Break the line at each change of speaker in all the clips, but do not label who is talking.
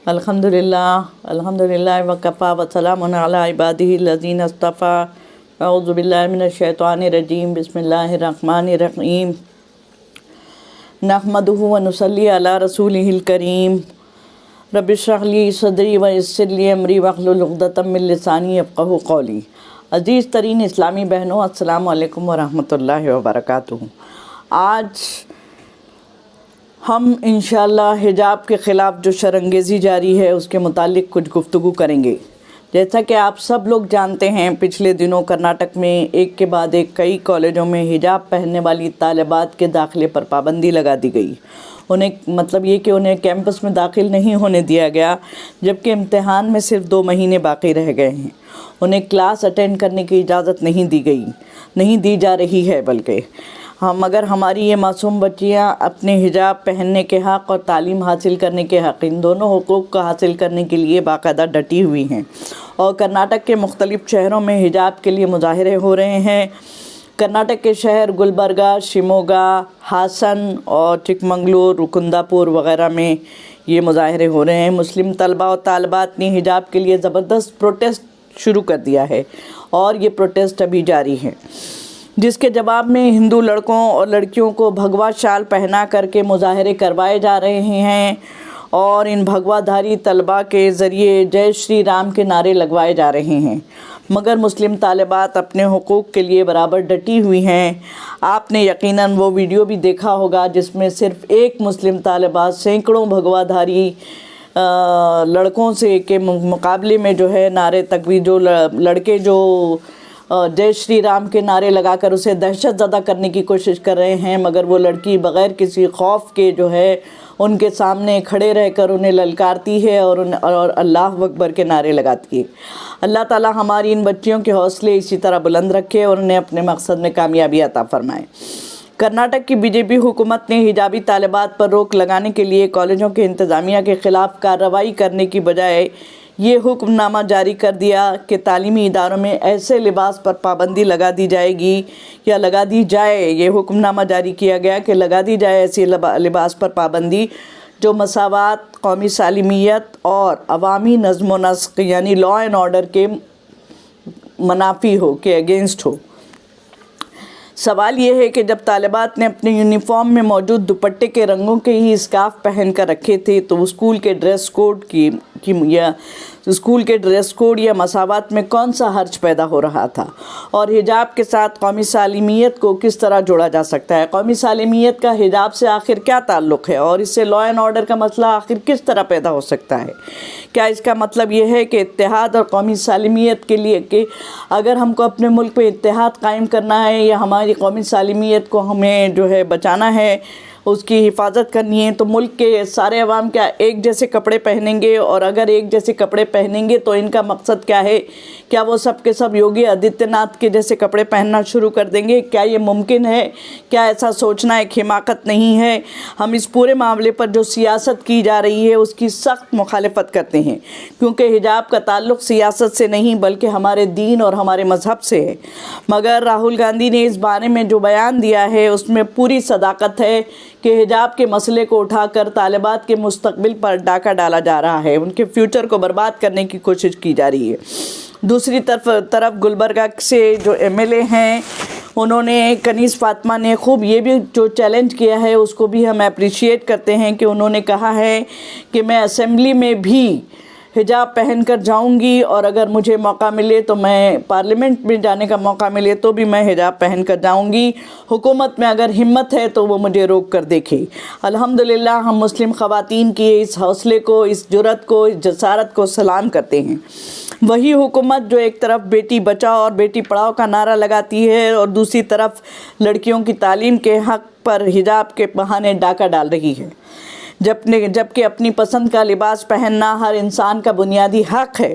अल्हम्दुलिल्लाह वकफ़ा वसलामुन अला इबादिहिल्लज़ीना इस्तफ़ा अऊज़ु बिल्लाहि मिनश्शैतानिर्रजीम बिस्मिल्लाहिर्रहमानिर्रहीम नहमदुहु व नुसल्ली अला रसूलिहिल करीम रब्बिश्रह ली सदरी व यस्सिर ली अमरी वहलुल उक़दतम मिन लिसानी यफ़क़हू क़ौली। अज़ीज़ तरीन इस्लामी बहनों, अस्सलामु अलैकुम व रहमतुल्लाहि व बरकातुहू। आज हम इंशाअल्लाह हिजाब के ख़िलाफ़ जो शरंगेज़ी जारी है उसके मुतालिक कुछ गुफ्तगू करेंगे। जैसा कि आप सब लोग जानते हैं, पिछले दिनों कर्नाटक में एक के बाद एक कई कॉलेजों में हिजाब पहनने वाली तालिबात के दाखिले पर पाबंदी लगा दी गई। उन्हें मतलब ये कि उन्हें कैंपस में दाखिल नहीं होने दिया गया, जबकि इम्तिहान में सिर्फ 2 महीने बाकी रह गए हैं। उन्हें क्लास अटेंड करने की इजाज़त नहीं दी जा रही है। बल्कि मगर हमारी ये मासूम बच्चियाँ अपने हिजाब पहनने के हक़ और तालीम हासिल करने के हक़, इन दोनों हुकूक़ को हासिल करने के लिए बाकायदा डटी हुई हैं। और कर्नाटक के मुख्तलिफ़ शहरों में हिजाब के लिए मुज़ाहरे हो रहे हैं। कर्नाटक के शहर गुलबर्गा, शिमोगा, हासन और चिकमंगलुरु, कुंदापुर वग़ैरह में ये मुज़ाहरे हो रहे हैं। मुस्लिम तलबा और तालिबात ने हिजाब के लिए ज़बरदस्त प्रोटेस्ट शुरू कर दिया है और ये प्रोटेस्ट अभी जारी है, जिसके जवाब में हिंदू लड़कों और लड़कियों को भगवा शाल पहना करके मुज़ाहरे करवाए जा रहे हैं और इन भगवाधारी तलबा के ज़रिए जय श्री राम के नारे लगवाए जा रहे हैं। मगर मुस्लिम तालिबात अपने हुकूक़ के लिए बराबर डटी हुई हैं। आपने यकीनन वो वीडियो भी देखा होगा जिसमें सिर्फ़ एक मुस्लिम तालिबात सैकड़ों भगवाधारी लड़कों से के मुकाबले में जो है नारे तकबीर, जो लड़के जो जय श्री राम के नारे लगाकर उसे दहशत ज़दा करने की कोशिश कर रहे हैं, मगर वो लड़की बग़ैर किसी खौफ के जो है उनके सामने खड़े रहकर उन्हें ललकारती है और अल्लाह अकबर के नारे लगाती है। अल्लाह ताला हमारी इन बच्चियों के हौसले इसी तरह बुलंद रखे और उन्हें अपने मकसद में कामयाबी अता फरमाए। कर्नाटक की बीजेपी हुकूमत ने हिजाबी तालिबात पर रोक लगाने के लिए कॉलेजों के इंतज़ामिया के ख़िलाफ़ कार्रवाई करने की बजाय ये हुक्मनामा जारी कर दिया कि तालीमी इदारों में ऐसे लिबास पर पाबंदी लगा दी जाएगी या लगा दी जाए। ये हुक्मनामा जारी किया गया कि लगा दी जाए ऐसी लिबास पर पाबंदी जो मसावात, कौमी सालिमियत और अवामी नज़्म व नस्क़ यानी लॉ एंड ऑर्डर के मुनाफी हो, के अगेंस्ट हो। सवाल ये है कि जब तालिबात ने अपने यूनिफॉर्म में मौजूद दुपट्टे के रंगों के ही स्कार्फ पहन कर रखे थे, तो स्कूल के ड्रेस कोड या मसावात में कौन सा हर्ज पैदा हो रहा था, और हिजाब के साथ कौमी सालिमियत को किस तरह जोड़ा जा सकता है। कौमी सालिमियत का हिजाब से आखिर क्या ताल्लुक़ है और इससे लॉ एंड ऑर्डर का मसला आखिर किस तरह पैदा हो सकता है। क्या इसका मतलब ये है कि इत्तेहाद और कौमी सालिमियत के लिए कि अगर हमको अपने मुल्क में इत्तेहाद कायम करना है या हमारी कौमी सालिमियत को हमें जो है बचाना है, उसकी हिफाजत करनी है, तो मुल्क के सारे अवाम क्या एक जैसे कपड़े पहनेंगे? और अगर एक जैसे कपड़े पहनेंगे तो इनका मकसद क्या है? क्या वो सब के सब योगी आदित्यनाथ के जैसे कपड़े पहनना शुरू कर देंगे? क्या ये मुमकिन है? क्या ऐसा सोचना एक हिमाकत नहीं है? हम इस पूरे मामले पर जो सियासत की जा रही है उसकी सख्त मुखालिफत करते हैं, क्योंकि हिजाब का ताल्लुक़ सियासत से नहीं बल्कि हमारे दीन और हमारे मज़हब से है। मगर राहुल गांधी ने इस बारे में जो बयान दिया है उसमें पूरी सदाकत है कि हिजाब के मसले को उठाकर तालिबात के मुस्तकबिल पर डाका डाला जा रहा है, उनके फ्यूचर को बर्बाद करने की कोशिश की जा रही है। दूसरी तरफ गुलबर्गा से जो एमएलए हैं, उन्होंने कनीज़ फातिमा ने खूब ये भी जो चैलेंज किया है उसको भी हम अप्रिशिएट करते हैं कि उन्होंने कहा है कि मैं असेंबली में भी हिजाब पहन कर जाऊँगी और अगर मुझे मौका मिले तो मैं पार्लियामेंट में जाने का मौका मिले तो भी मैं हिजाब पहन कर जाऊँगी। हुकूमत में अगर हिम्मत है तो वो मुझे रोक कर देखे। अल्हम्दुलिल्लाह हम मुस्लिम ख़वातीन की इस हौसले को, इस जुर्रत को, इस जसारत को सलाम करते हैं। वही हुकूमत जो एक तरफ बेटी बचाओ और बेटी पढ़ाओ का नारा लगाती है और दूसरी तरफ लड़कियों की तालीम के हक़ पर हिजाब के बहाने डाका डाल रही है, जबकि अपनी पसंद का लिबास पहनना हर इंसान का बुनियादी हक़ है।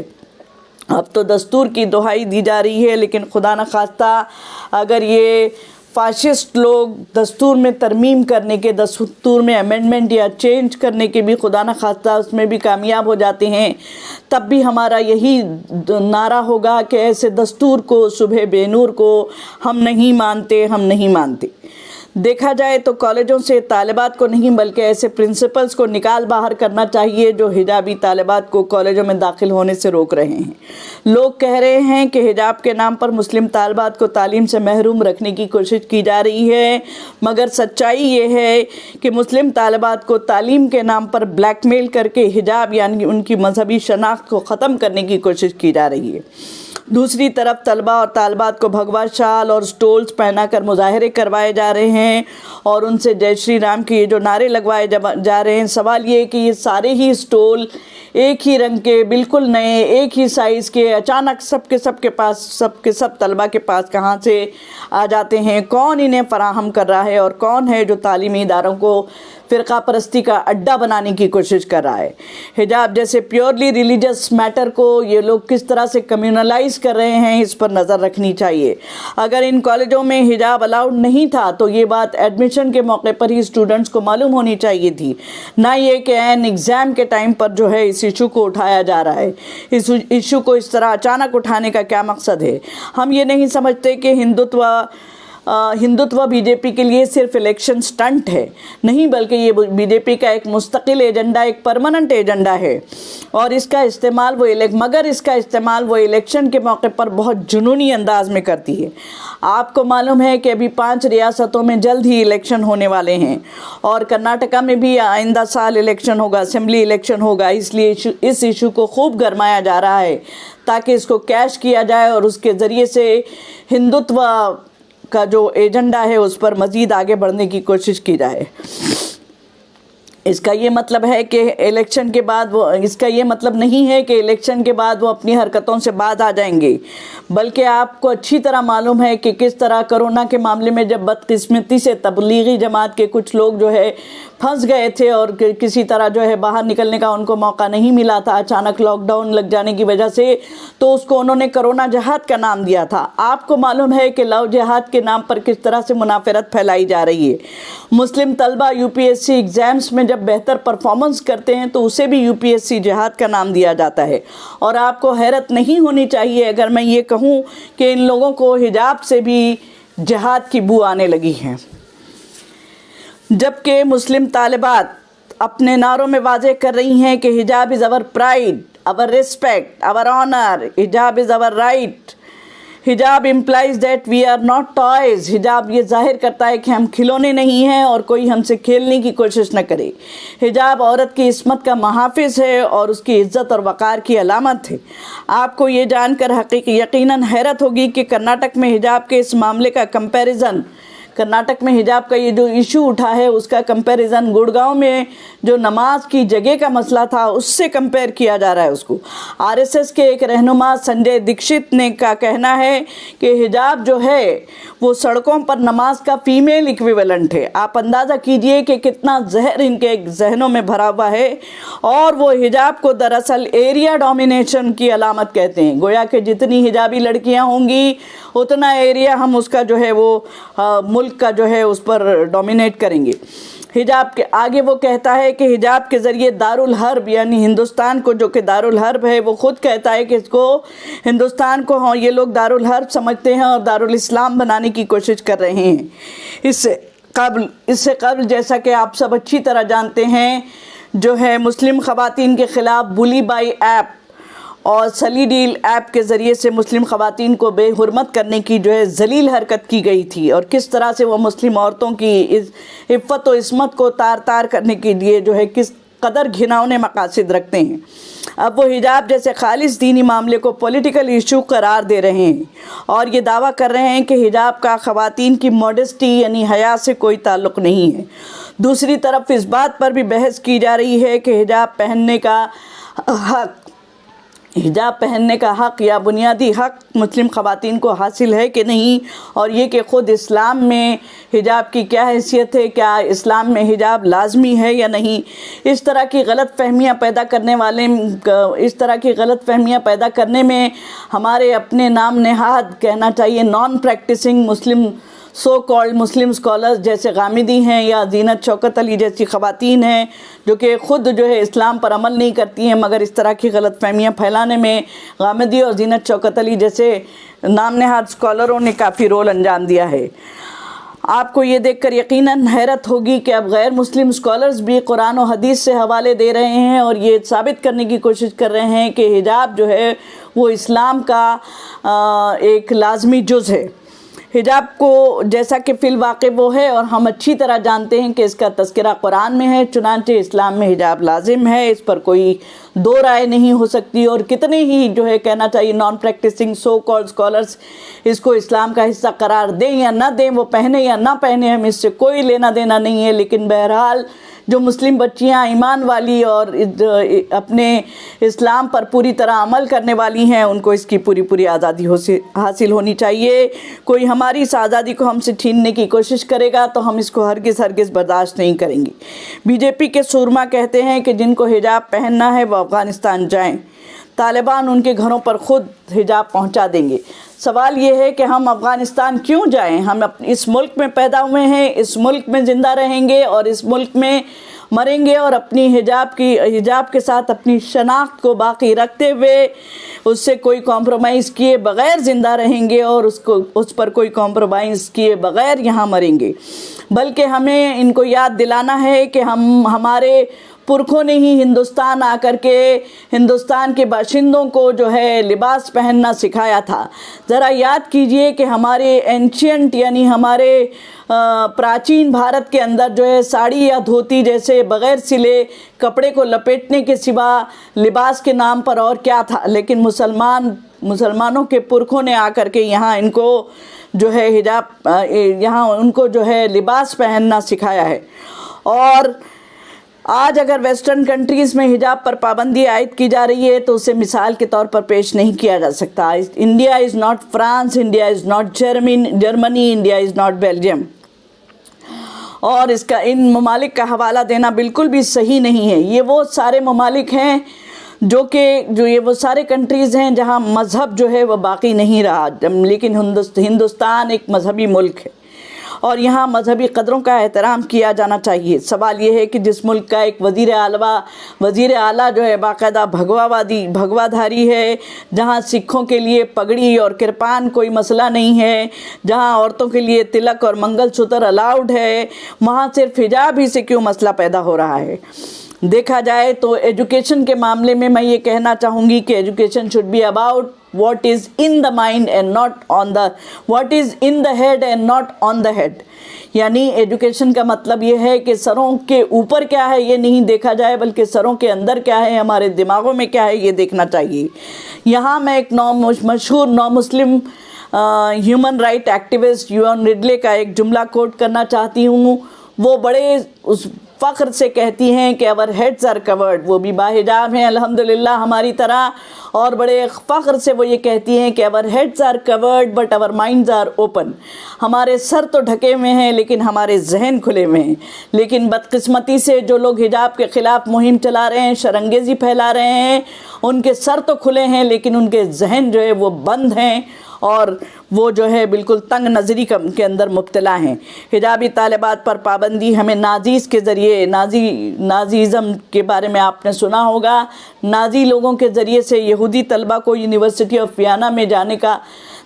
अब तो दस्तूर की दुहाई दी जा रही है, लेकिन खुदा न खास्ता अगर ये फ़ाशिस्ट लोग दस्तूर में तरमीम करने के, दस्तूर में अमेंडमेंट या चेंज करने के भी खुदा न खास्ता उसमें भी कामयाब हो जाते हैं, तब भी हमारा यही नारा होगा कि ऐसे दस्तूर को, सुबह बेनूर को हम नहीं मानते। देखा जाए तो कॉलेजों से तालिबात को नहीं बल्कि ऐसे प्रिंसिपल्स को निकाल बाहर करना चाहिए जो हिजाबी तालिबात को कॉलेजों में दाखिल होने से रोक रहे हैं। लोग कह रहे हैं कि हिजाब के नाम पर मुस्लिम तालिबात को तालीम से महरूम रखने की कोशिश की जा रही है, मगर सच्चाई ये है कि मुस्लिम तालिबात को तालीम के नाम पर ब्लैकमेल करके हिजाब यानी उनकी मजहबी शनाख्त को ख़त्म करने की कोशिश की जा रही है। दूसरी तरफ तलबा और तालिबात को भगवा शाल और स्टोल्स पहनाकर मुजाहरे करवाए जा रहे हैं और उनसे जय श्री राम के ये जो नारे लगवाए जा रहे हैं। सवाल ये है कि ये सारे ही स्टोल एक ही रंग के, बिल्कुल नए, एक ही साइज़ के, अचानक सबके सब तलबा के पास कहाँ से आ जाते हैं? कौन इन्हें फ़राहम कर रहा है और कौन है जो तालीमी इदारों को फ़िरका परस्ती का अड्डा बनाने की कोशिश कर रहा है? हिजाब जैसे प्योरली रिलीजियस मैटर को ये लोग किस तरह से कम्युनलाइज कर रहे हैं, इस पर नज़र रखनी चाहिए। अगर इन कॉलेजों में हिजाब अलाउड नहीं था तो ये बात एडमिशन के मौके पर ही स्टूडेंट्स को मालूम होनी चाहिए थी, ना ये कि एन एग्ज़ाम के टाइम पर जो है इस इशू को उठाया जा रहा है। इस इशू को इस तरह अचानक उठाने का क्या मकसद है? हम ये नहीं समझते कि हिंदुत्व बीजेपी के लिए सिर्फ इलेक्शन स्टंट है, नहीं बल्कि ये बीजेपी का एक मुस्तकिल एजेंडा, एक परमानेंट एजेंडा है और इसका इस्तेमाल वो इलेक्शन के मौके पर बहुत जुनूनी अंदाज में करती है। आपको मालूम है कि अभी 5 रियासतों में जल्द ही इलेक्शन होने वाले हैं और कर्नाटका में भी आइंदा साल इलेक्शन होगा, असेंबली इलेक्शन होगा। इसलिए इस इशू को खूब गरमाया जा रहा है ताकि इसको कैश किया जाए और उसके ज़रिए से हिंदुत्व का जो एजेंडा है उस पर मज़ीद आगे बढ़ने की कोशिश की जाए। इसका ये मतलब है कि इलेक्शन के बाद इसका ये मतलब नहीं है कि इलेक्शन के बाद वो अपनी हरकतों से बाज आ जाएंगे, बल्कि आपको अच्छी तरह मालूम है कि किस तरह कोरोना के मामले में जब बदकिस्मती से तबलीगी जमात के कुछ लोग जो है फंस गए थे और किसी तरह जो है बाहर निकलने का उनको मौका नहीं मिला था अचानक लॉकडाउन लग जाने की वजह से, तो उसको उन्होंने कोरोना जहाद का नाम दिया था। आपको मालूम है कि लव जहाद के नाम पर किस तरह से मुनाफरत फैलाई जा रही है। मुस्लिम तलबा यूपीएससी एग्ज़ाम्स में जब बेहतर परफॉर्मेंस करते हैं तो उसे भी यूपीएससी जहाद का नाम दिया जाता है। और आपको हैरत नहीं होनी चाहिए अगर मैं ये कहूँ कि इन लोगों को हिजाब से भी जहाद की बू आने लगी है, जबकि मुस्लिम तालिबात अपने नारों में वाज़ेह कर रही हैं कि हिजाब is our pride, our respect, our honour, हिजाब इज़ आवर राइट, हिजाब implies that we are not toys. हिजाब ये जाहिर करता है कि हम खिलौने नहीं हैं और कोई हमसे खेलने की कोशिश न करे। हिजाब औरत की इस्मत का महाफिज है और उसकी इज़्ज़त और वक़ार की अलामत है। आपको ये जानकर यकीनन हैरत होगी कि कर्नाटक में हिजाब के इस मामले का कर्नाटक में हिजाब का ये जो इशू उठा है उसका कंपैरिजन गुड़गांव में जो नमाज की जगह का मसला था उससे कंपेयर किया जा रहा है उसको। आरएसएस के एक रहनुमा संजय दीक्षित ने का कहना है कि हिजाब जो है वो सड़कों पर नमाज का फीमेल इक्विवेलेंट है। आप अंदाज़ा कीजिए कि कितना जहर इनके जहनों में भरा हुआ है। और वो हिजाब को दरअसल एरिया डोमिनेशन की अलामत कहते हैं, गोया कि जितनी हिजाबी लड़कियां होंगी उतना एरिया हम उसका जो है वो मुल्क का जो है उस पर डोमिनेट करेंगे। हिजाब के आगे वो कहता है कि हिजाब के ज़रिए दारुल हर्ब यानी हिंदुस्तान को, जो कि दारुल हर्ब है, वो ख़ुद कहता है कि इसको हिंदुस्तान को ये लोग दारुल हर्ब समझते हैं और दारुल इस्लाम बनाने की कोशिश कर रहे हैं। इससे कबल जैसा कि आप सब अच्छी तरह जानते हैं जो है मुस्लिम ख़वातीन के ख़िलाफ़ बुली बाई ऐप और सली डील ऐप के ज़रिए से मुस्लिम ख़वातीन को बेहुरमत करने की जो है ज़लील हरकत की गई थी और किस तरह से वो मुस्लिम औरतों की इफ़्फ़त और इस्मत को तार तार करने के लिए जो है किस कदर घिनौने मकासद रखते हैं। अब वो हिजाब जैसे खालिस दीनी मामले को पॉलिटिकल इशू करार दे रहे हैं और ये दावा कर रहे हैं कि हिजाब का ख़वातीन की मॉडेस्टी यानी हया से कोई ताल्लुक़ नहीं है। दूसरी तरफ इस बात पर भी बहस की जा रही है कि हिजाब पहनने का हक़ या बुनियादी हक़ मुस्लिम ख़वातीन को हासिल है कि नहीं, और ये कि ख़ुद इस्लाम में हिजाब की क्या हैसियत है, क्या इस्लाम में हिजाब लाजमी है या नहीं। इस तरह की गलत फहमियाँ पैदा करने में हमारे अपने नाम नेहाद कहना चाहिए नॉन प्रैक्टिसिंग मुस्लिम सो कॉल्ड मुस्लिम स्कॉलर्स जैसे गामिदी हैं या जीनत शौकत अली जैसी ख़वातीन हैं जो कि ख़ुद जो है इस्लाम पर अमल नहीं करती हैं, मगर इस तरह की गलत फहमियाँ फैलाने में गामिदी और जीनत शौकत अली जैसे नाम नेहाद स्कॉलरों ने काफ़ी रोल अंजाम दिया है। آپ کو یہ دیکھ کر یقیناً حیرت ہوگی کہ اب غیر مسلم اسکالرز بھی قرآن و حدیث سے حوالے دے رہے ہیں اور یہ ثابت کرنے کی کوشش کر رہے ہیں کہ حجاب جو ہے وہ اسلام کا ایک لازمی جز ہے۔ حجاب کو جیسا کہ فی الواقع وہ ہے اور ہم اچھی طرح جانتے ہیں کہ اس کا تذکرہ قرآن میں ہے، چنانچہ اسلام میں حجاب لازم ہے، اس پر کوئی دو رائے نہیں ہو سکتی، اور کتنے ہی جو ہے کہنا چاہیے non practising so called scholars اس کو اسلام کا حصہ قرار دیں یا نہ دیں، وہ پہنے یا نہ پہنے، ہم اس سے کوئی لینا دینا نہیں ہے، لیکن بہرحال جو مسلم بچیاں ایمان والی اور اپنے اسلام پر پوری طرح عمل کرنے والی ہیں ان کو اس کی پوری آزادی حاصل ہونی چاہیے۔ کوئی ہماری اس آزادی کو ہم سے چھیننے کی کوشش کرے گا تو ہم اس کو ہرگز برداشت نہیں کریں گے۔ بی جے پی کے سورما کہتے ہیں کہ جن کو حجاب پہننا ہے وہ افغانستان جائیں، طالبان ان کے گھروں پر خود حجاب پہنچا دیں گے۔ سوال یہ ہے کہ ہم افغانستان کیوں جائیں؟ ہم اس ملک میں پیدا ہوئے ہیں، اس ملک میں زندہ رہیں گے اور اس ملک میں مریں گے، اور اپنی حجاب کے ساتھ اپنی شناخت کو باقی رکھتے ہوئے اس سے کوئی کمپرومائز کیے بغیر زندہ رہیں گے اور اس پر کوئی کمپرومائز کیے بغیر یہاں مریں گے۔ بلکہ ہمیں ان کو یاد دلانا ہے کہ ہمارے پرکھوں نے ہی ہندوستان آ کر کے ہندوستان کے باشندوں کو جو ہے لباس پہننا سکھایا تھا۔ ذرا یاد کیجئے کہ ہمارے اینشینٹ یعنی ہمارے پراچین بھارت کے اندر جو ہے ساڑی یا دھوتی جیسے بغیر سلے کپڑے کو لپیٹنے کے سوا لباس کے نام پر اور کیا تھا، لیکن مسلمانوں کے پرکھوں نے آ کر کے یہاں ان کو جو ہے حجاب یہاں ان کو جو ہے لباس پہننا سکھایا ہے۔ اور آج اگر ویسٹرن کنٹریز میں حجاب پر پابندی عائد کی جا رہی ہے تو اسے مثال کے طور پر پیش نہیں کیا جا سکتا۔ India is not France, India is not Germany, India is not Belgium, اور اس کا ان ممالک کا حوالہ دینا بالکل بھی صحیح نہیں ہے۔ یہ وہ سارے ممالک ہیں جو یہ وہ سارے کنٹریز ہیں جہاں مذہب جو ہے وہ باقی نہیں رہا، لیکن ہندوستان ایک مذہبی ملک ہے اور یہاں مذہبی قدروں کا احترام کیا جانا چاہیے۔ سوال یہ ہے کہ جس ملک کا ایک وزیر اعلیٰ جو ہے باقاعدہ بھگوا دھاری ہے، جہاں سکھوں کے لیے پگڑی اور کرپان کوئی مسئلہ نہیں ہے، جہاں عورتوں کے لیے تلک اور منگل سوتر الاؤڈ ہے، وہاں صرف حجاب ہی سے کیوں مسئلہ پیدا ہو رہا ہے؟ دیکھا جائے تو ایجوکیشن کے معاملے میں میں یہ کہنا چاہوں گی کہ education should be about what is in the mind and not on the what is in the head and not on the head، یعنی ایجوکیشن کا مطلب یہ ہے کہ سروں کے اوپر کیا ہے یہ نہیں دیکھا جائے بلکہ سروں کے اندر کیا ہے، ہمارے دماغوں میں کیا ہے یہ دیکھنا چاہیے۔ یہاں میں ایک مشہور نو مسلم ہیومن رائٹ ایکٹیوسٹ یوان ریڈلے کا ایک جملہ کوٹ کرنا چاہتی ہوں۔ وہ بڑے اس فخر سے کہتی ہیں کہ our heads are covered، وہ بھی باحجاب ہیں الحمدللہ ہماری طرح، اور بڑے فخر سے وہ یہ کہتی ہیں کہ our heads are covered but our minds are open، ہمارے سر تو ڈھکے ہوئے ہیں لیکن ہمارے ذہن کھلے ہوئے ہیں۔ لیکن بدقسمتی سے جو لوگ حجاب کے خلاف مہم چلا رہے ہیں، شرنگیزی پھیلا رہے ہیں، ان کے سر تو کھلے ہیں لیکن ان کے ذہن جو ہے وہ بند ہیں اور وہ جو ہے بالکل تنگ نظری کے اندر مبتلا ہیں۔ حجابی طالبات پر پابندی ہمیں نازیز کے ذریعے نازیزم کے بارے میں آپ نے سنا ہوگا، نازی لوگوں کے ذریعے سے یہودی طلبہ کو یونیورسٹی آف ویانا میں جانے کا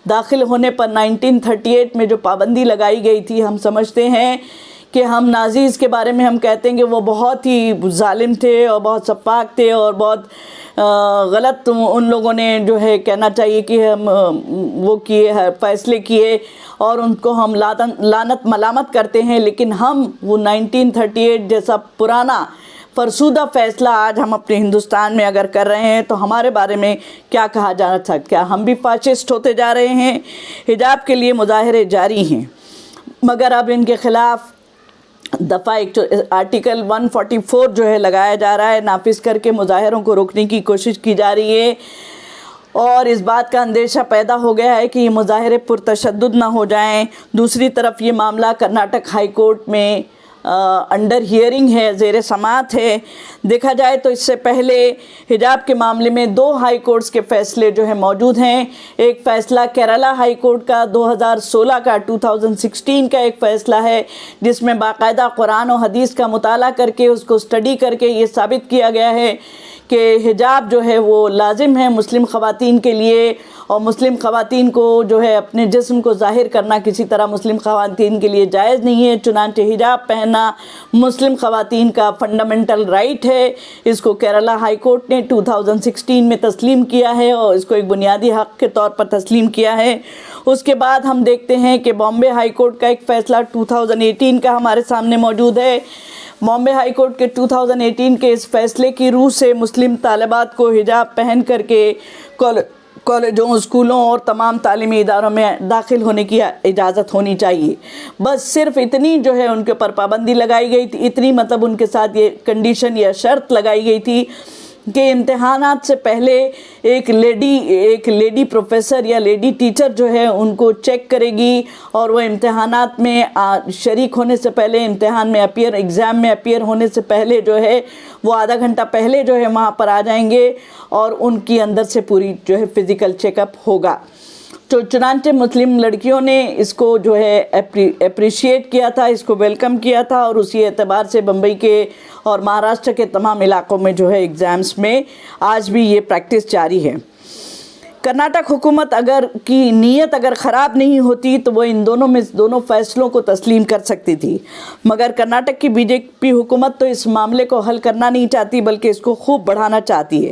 داخل ہونے پر 1938 میں جو پابندی لگائی گئی تھی، ہم سمجھتے ہیں کہ ہم نازیز کے بارے میں ہم کہتے ہیں کہ وہ بہت ہی ظالم تھے اور بہت سفاک تھے اور بہت غلط ان لوگوں نے جو ہے کہنا چاہیے کہ ہم وہ کیے فیصلے کیے اور ان کو ہم لعنت ملامت کرتے ہیں، لیکن ہم وہ 1938 جیسا پرانا فرسودہ فیصلہ آج ہم اپنے ہندوستان میں اگر کر رہے ہیں تو ہمارے بارے میں کیا کہا جانا چاہتا؟ کیا ہم بھی فاشسٹ ہوتے جا رہے ہیں؟ حجاب کے لیے مظاہرے جاری ہیں، مگر اب ان کے خلاف دفعہ آرٹیکل 144 جو ہے لگایا جا رہا ہے، نافذ کر کے مظاہروں کو روکنے کی کوشش کی جا رہی ہے، اور اس بات کا اندیشہ پیدا ہو گیا ہے کہ یہ مظاہرے پرتشدد نہ ہو جائیں۔ دوسری طرف یہ معاملہ کرناٹک ہائی کورٹ میں انڈر ہیئرنگ ہے، زیر سماعت ہے۔ دیکھا جائے تو اس سے پہلے حجاب کے معاملے میں 2 ہائی کورٹس کے فیصلے جو ہیں موجود ہیں۔ ایک فیصلہ کیرلا ہائی کورٹ کا 2016 کا ایک فیصلہ ہے، جس میں باقاعدہ قرآن و حدیث کا مطالعہ کر کے اس کو اسٹڈی کر کے یہ ثابت کیا گیا ہے کہ حجاب جو ہے وہ لازم ہے مسلم خواتین کے لیے، اور مسلم خواتین کو جو ہے اپنے جسم کو ظاہر کرنا کسی طرح مسلم خواتین کے لیے جائز نہیں ہے، چنانچہ حجاب پہننا مسلم خواتین کا فنڈامنٹل رائٹ ہے۔ اس کو کیرلا ہائی کورٹ نے 2016 میں تسلیم کیا ہے اور اس کو ایک بنیادی حق کے طور پر تسلیم کیا ہے۔ اس کے بعد ہم دیکھتے ہیں کہ بامبے ہائی کورٹ کا ایک فیصلہ 2018 کا ہمارے سامنے موجود ہے۔ بامبے ہائی کورٹ کے 2018 کے اس فیصلے کی روح سے مسلم طالبات کو حجاب پہن کر کے کالجوں، اسکولوں اور تمام تعلیمی اداروں میں داخل ہونے کی اجازت ہونی چاہیے۔ بس صرف اتنی جو ہے ان کے اوپر پابندی لگائی گئی تھی، اتنی مطلب ان کے ساتھ یہ کنڈیشن یا شرط لگائی گئی تھی کہ امتحانات سے پہلے ایک لیڈی پروفیسر یا لیڈی ٹیچر جو ہے ان کو چیک کرے گی، اور وہ امتحانات میں شریک ہونے سے پہلے، امتحان میں ایگزام میں اپیئر ہونے سے پہلے جو ہے وہ آدھا گھنٹہ پہلے جو ہے وہاں پر آ جائیں گے اور ان کی اندر سے پوری جو ہے فزیکل چیک اپ ہوگا۔ تو چنانچہ مسلم لڑکیوں نے اس کو جو ہے اپریشیٹ کیا تھا، اس کو ویلکم کیا تھا، اور اسی اعتبار سے بمبئی کے اور مہاراشٹر کے تمام علاقوں میں جو ہے ایگزامز میں آج بھی یہ پریکٹس جاری ہے۔ کرناٹک حکومت کی نیت اگر خراب نہیں ہوتی تو وہ ان دونوں فیصلوں کو تسلیم کر سکتی تھی، مگر کرناٹک کی بی جے پی حکومت تو اس معاملے کو حل کرنا نہیں چاہتی بلکہ اس کو خوب بڑھانا چاہتی ہے۔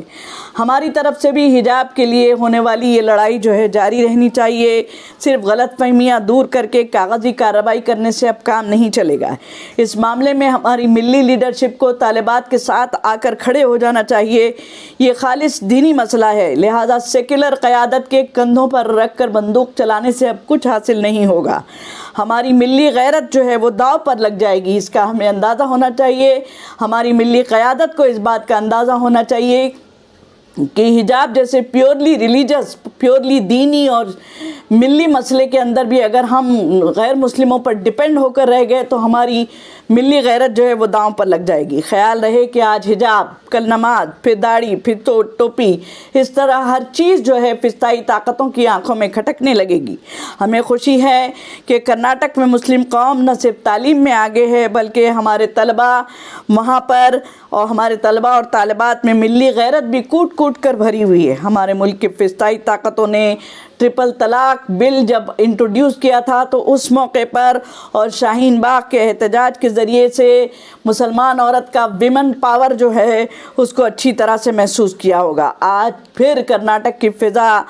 ہماری طرف سے بھی حجاب کے لیے ہونے والی یہ لڑائی جو ہے جاری رہنی چاہیے۔ صرف غلط فہمیاں دور کر کے کاغذی کارروائی کرنے سے اب کام نہیں چلے گا۔ اس معاملے میں ہماری ملی لیڈرشپ کو طالبات کے ساتھ آ کر کھڑے ہو جانا چاہیے۔ یہ خالص دینی مسئلہ ہے، لہذا سیکولر قیادت کے کندھوں پر رکھ کر بندوق چلانے سے اب کچھ حاصل نہیں ہوگا۔ ہماری ملی غیرت جو ہے وہ داؤ پر لگ جائے گی، اس کا ہمیں اندازہ ہونا چاہیے۔ ہماری ملی قیادت کو اس بات کا اندازہ ہونا چاہیے کہ حجاب جیسے پیورلی ریلیجس، پیورلی دینی اور ملی مسئلے کے اندر بھی اگر ہم غیر مسلموں پر ڈیپینڈ ہو کر رہ گئے تو ہماری ملی غیرت جو ہے وہ داؤں پر لگ جائے گی۔ خیال رہے کہ آج حجاب، کل نماز، پھر داڑھی، پھر ٹوپی، اس طرح ہر چیز جو ہے فضائی طاقتوں کی آنکھوں میں کھٹکنے لگے گی۔ ہمیں خوشی ہے کہ کرناٹک میں مسلم قوم نہ صرف تعلیم میں آگے ہے بلکہ ہمارے طلباء وہاں پر اور ہمارے طلباء اور طالبات میں ملی غیرت بھی کوٹ کوٹ کر بھری ہوئی ہے۔ ہمارے ملک کی فضائی طاقتوں نے ٹرپل طلاق بل جب انٹروڈیوس کیا تھا تو اس موقع پر اور شاہین باغ کے احتجاج کے ذریعے سے مسلمان عورت کا ویمن پاور جو ہے اس کو اچھی طرح سے محسوس کیا ہوگا۔ آج پھر کرناٹک کی فضا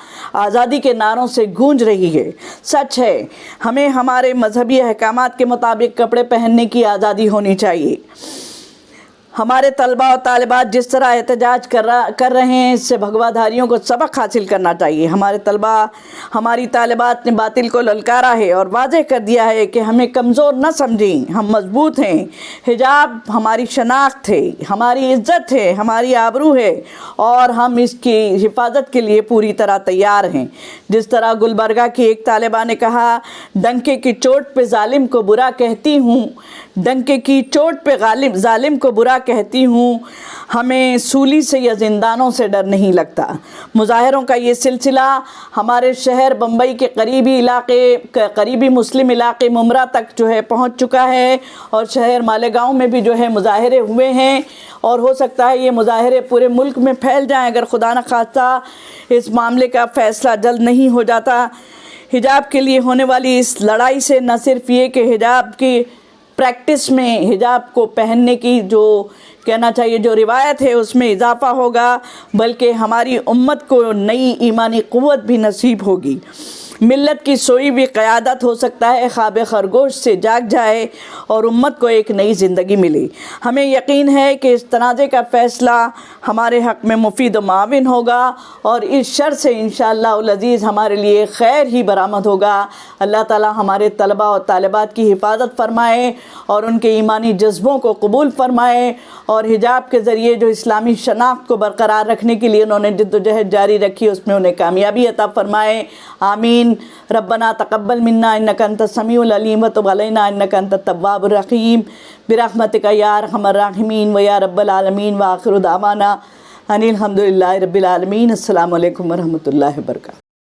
آزادی کے نعروں سے گونج رہی ہے۔ سچ ہے، ہمیں ہمارے مذہبی احکامات کے مطابق کپڑے پہننے کی آزادی ہونی چاہیے۔ ہمارے طلباء اور طالبات جس طرح احتجاج کر رہے ہیں اس سے بھگوا دھاریوں کو سبق حاصل کرنا چاہیے۔ ہمارے طلباء، ہماری طالبات نے باطل کو للکارا ہے اور واضح کر دیا ہے کہ ہمیں کمزور نہ سمجھیں، ہم مضبوط ہیں۔ حجاب ہماری شناخت ہے، ہماری عزت ہے، ہماری آبرو ہے اور ہم اس کی حفاظت کے لیے پوری طرح تیار ہیں۔ جس طرح گلبرگہ کی ایک طالبہ نے کہا، ڈنکے کی چوٹ پہ ظالم کو برا کہتی ہوں، ڈنکے کی چوٹ پہ ظالم کو برا کہتی ہوں، ہمیں سولی سے یا زندانوں سے ڈر نہیں لگتا۔ مظاہروں کا یہ سلسلہ ہمارے شہر بمبئی کے قریبی مسلم علاقے ممرا تک جو ہے پہنچ چکا ہے اور شہر مالیگاؤں میں بھی جو ہے مظاہرے ہوئے ہیں اور ہو سکتا ہے یہ مظاہرے پورے ملک میں پھیل جائیں اگر خدا نخواستہ اس معاملے کا فیصلہ جلد نہیں ہو جاتا۔ حجاب کے لیے ہونے والی اس لڑائی سے نہ صرف یہ کہ حجاب کی پریکٹس میں، حجاب کو پہننے کی جو کہنا چاہیے جو روایت ہے اس میں اضافہ ہوگا بلکہ ہماری امت کو نئی ایمانی قوت بھی نصیب ہوگی۔ ملت کی سوئی ہوئی قیادت ہو سکتا ہے خواب خرگوش سے جاگ جائے اور امت کو ایک نئی زندگی ملے۔ ہمیں یقین ہے کہ اس تنازع کا فیصلہ ہمارے حق میں مفید و معاون ہوگا اور اس شر سے انشاءاللہ العزیز ہمارے لیے خیر ہی برآمد ہوگا۔ اللہ تعالی ہمارے طلباء اور طالبات کی حفاظت فرمائے اور ان کے ایمانی جذبوں کو قبول فرمائے اور حجاب کے ذریعے جو اسلامی شناخت کو برقرار رکھنے کے لیے انہوں نے جد و جہد جاری رکھی اس میں انہیں کامیابی عطا فرمائے۔ آمین۔ ربنا تقبل منا انک انت السمیع العلیم وتب علینا انک انت التواب الرحیم برحمتک یا ارحم الراحمین و یا رب العالمین وآخر دعوانا ان الحمد للہ رب العالمین۔ السلام علیکم ورحمۃ اللہ وبرکاتہ۔